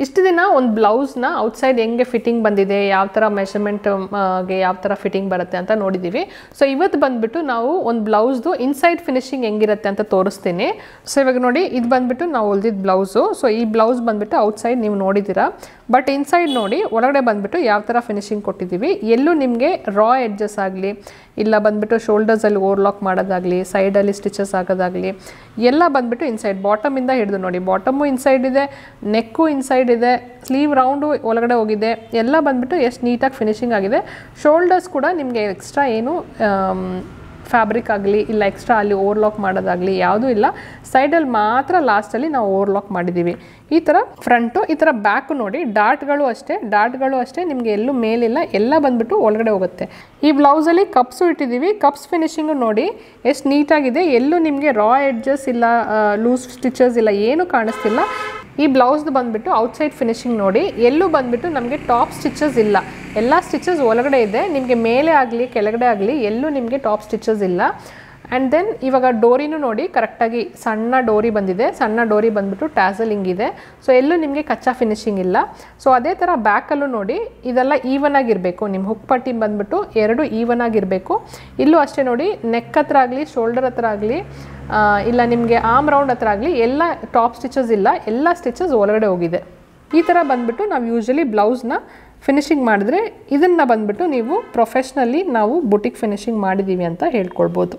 ಇಷ್ಟು ದಿನ ಒಂದು ಬ್ಲೌಸ್ನ ಔಟ್ಸೈಡ್ ಹೆಂಗೆ ಫಿಟ್ಟಿಂಗ್ ಬಂದಿದೆ, ಯಾವ ಥರ ಮೆಷರ್ಮೆಂಟ್ಗೆ ಯಾವ ಥರ ಫಿಟ್ಟಿಂಗ್ ಬರುತ್ತೆ ಅಂತ ನೋಡಿದ್ದೀವಿ. ಸೊ ಇವತ್ತು ಬಂದುಬಿಟ್ಟು ನಾವು ಒಂದು ಬ್ಲೌಸ್ದು ಇನ್ಸೈಡ್ ಫಿನಿಶಿಂಗ್ ಹೆಂಗಿರುತ್ತೆ ಅಂತ ತೋರಿಸ್ತೀನಿ. ಸೊ ಇವಾಗ ನೋಡಿ, ಇದು ಬಂದುಬಿಟ್ಟು ನಾವು ಹೊಲ್ದಿದ್ದು ಬ್ಲೌಸು. ಸೊ ಈ ಬ್ಲೌಸ್ ಬಂದುಬಿಟ್ಟು ಔಟ್ಸೈಡ್ ನೀವು ನೋಡಿದ್ದೀರಾ, ಬಟ್ ಇನ್ಸೈಡ್ ನೋಡಿ ಒಳಗಡೆ ಬಂದುಬಿಟ್ಟು ಯಾವ ಥರ ಫಿನಿಶಿಂಗ್ ಕೊಟ್ಟಿದ್ದೀವಿ. ಎಲ್ಲೂ ನಿಮಗೆ ರಾ ಎಡ್ಜಸ್ ಆಗಲಿ, ಇಲ್ಲ ಬಂದುಬಿಟ್ಟು ಶೋಲ್ಡರ್ಸಲ್ಲಿ ಓವರ್ಲಾಕ್ ಮಾಡೋದಾಗಲಿ, ಸೈಡಲ್ಲಿ ಸ್ಟಿಚಸ್ ಆಗೋದಾಗಲಿ ಎಲ್ಲ ಬಂದುಬಿಟ್ಟು ಇನ್ಸೈಡ್. ಬಾಟಮಿಂದ ಹಿಡಿದು ನೋಡಿ, ಬಾಟಮು ಇನ್ಸೈಡ್ ಇದೆ, ನೆಕ್ಕು ಇನ್ಸೈಡ್ ಇದೆ, ಸ್ಲೀವ್ ರೌಂಡು ಒಳಗಡೆ ಹೋಗಿದೆ, ಎಲ್ಲ ಬಂದುಬಿಟ್ಟು ಎಷ್ಟು ನೀಟಾಗಿ ಫಿನಿಶಿಂಗ್ ಆಗಿದೆ. ಶೋಲ್ಡರ್ಸ್ ಕೂಡ ನಿಮಗೆ ಎಕ್ಸ್ಟ್ರಾ ಏನು ಫ್ಯಾಬ್ರಿಕ್ ಆಗಲಿ ಇಲ್ಲ ಎಕ್ಸ್ಟ್ರಾ ಅಲ್ಲಿ ಓವರ್ಲಾಕ್ ಮಾಡೋದಾಗಲಿ ಯಾವುದೂ ಇಲ್ಲ. ಸೈಡಲ್ಲಿ ಮಾತ್ರ ಲಾಸ್ಟಲ್ಲಿ ನಾವು ಓವರ್ಲಾಕ್ ಮಾಡಿದ್ದೀವಿ. ಈ ಥರ ಫ್ರಂಟು, ಈ ಥರ ಬ್ಯಾಕು ನೋಡಿ, ಡಾಟ್ಗಳು ಅಷ್ಟೇ ನಿಮಗೆ ಎಲ್ಲೂ ಮೇಲಿಲ್ಲ, ಎಲ್ಲ ಬಂದುಬಿಟ್ಟು ಒಳಗಡೆ ಹೋಗುತ್ತೆ. ಈ ಬ್ಲೌಸಲ್ಲಿ ಕಪ್ಸು ಇಟ್ಟಿದ್ದೀವಿ. ಕಪ್ಸ್ ಫಿನಿಶಿಂಗು ನೋಡಿ ಎಷ್ಟು ನೀಟಾಗಿದೆ, ಎಲ್ಲೂ ನಿಮಗೆ ರಾ ಎಡ್ಜಸ್ ಇಲ್ಲ, ಲೂಸ್ ಸ್ಟಿಚಸ್ ಇಲ್ಲ, ಏನೂ ಕಾಣಿಸ್ತಿಲ್ಲ. ಈ ಬ್ಲೌಸ್ದು ಬಂದುಬಿಟ್ಟು ಔಟ್ಸೈಡ್ ಫಿನಿಶಿಂಗ್ ನೋಡಿ, ಎಲ್ಲೂ ಬಂದುಬಿಟ್ಟು ನಮಗೆ ಟಾಪ್ ಸ್ಟಿಚಸ್ ಇಲ್ಲ, ಎಲ್ಲ ಸ್ಟಿಚಸ್ ಒಳಗಡೆ ಇದೆ. ನಿಮಗೆ ಮೇಲೆ ಆಗಲಿ ಕೆಳಗಡೆ ಆಗಲಿ ಎಲ್ಲೂ ನಿಮಗೆ ಟಾಪ್ ಸ್ಟಿಚಸ್ ಇಲ್ಲ. ಆ್ಯಂಡ್ ದೆನ್ ಇವಾಗ ಡೋರಿನೂ ನೋಡಿ ಕರೆಕ್ಟಾಗಿ ಸಣ್ಣ ಡೋರಿ ಬಂದಿದೆ, ಸಣ್ಣ ಡೋರಿ ಬಂದುಬಿಟ್ಟು ಟ್ಯಾಸಲಿಂಗ್ ಇದೆ. ಸೊ ಎಲ್ಲೂ ನಿಮಗೆ ಕಚ್ಚಾ ಫಿನಿಶಿಂಗ್ ಇಲ್ಲ. ಸೊ ಅದೇ ಥರ ಬ್ಯಾಕಲ್ಲೂ ನೋಡಿ, ಇದೆಲ್ಲ ಈವನ್ ಆಗಿರಬೇಕು. ನಿಮ್ಮ ಹುಕ್ ಪಟ್ಟಿ ಬಂದುಬಿಟ್ಟು ಎರಡು ಈವನ್ ಆಗಿರಬೇಕು. ಇಲ್ಲೂ ಅಷ್ಟೇ ನೋಡಿ, ನೆಕ್ ಹತ್ರ ಆಗಲಿ ಶೋಲ್ಡರ್ ಹತ್ರ ಆಗಲಿ ಇಲ್ಲ ನಿಮಗೆ ಆರ್ಮ್ ರೌಂಡ್ ಹತ್ರ ಆಗಲಿ ಎಲ್ಲ ಟಾಪ್ ಸ್ಟಿಚಸ್ ಇಲ್ಲ, ಎಲ್ಲ ಸ್ಟಿಚಸ್ ಒಳಗಡೆ ಹೋಗಿದೆ. ಈ ಥರ ಬಂದುಬಿಟ್ಟು ನಾವು ಯೂಶ್ವಲಿ ಬ್ಲೌಸ್ನ ಫಿನಿಶಿಂಗ್ ಮಾಡಿದ್ರೆ ಇದನ್ನು ಬಂದುಬಿಟ್ಟು ನೀವು ಪ್ರೊಫೆಷ್ನಲಿ ನಾವು ಬುಟಿಕ್ ಫಿನಿಶಿಂಗ್ ಮಾಡಿದ್ದೀವಿ ಅಂತ ಹೇಳ್ಕೊಳ್ಬೋದು.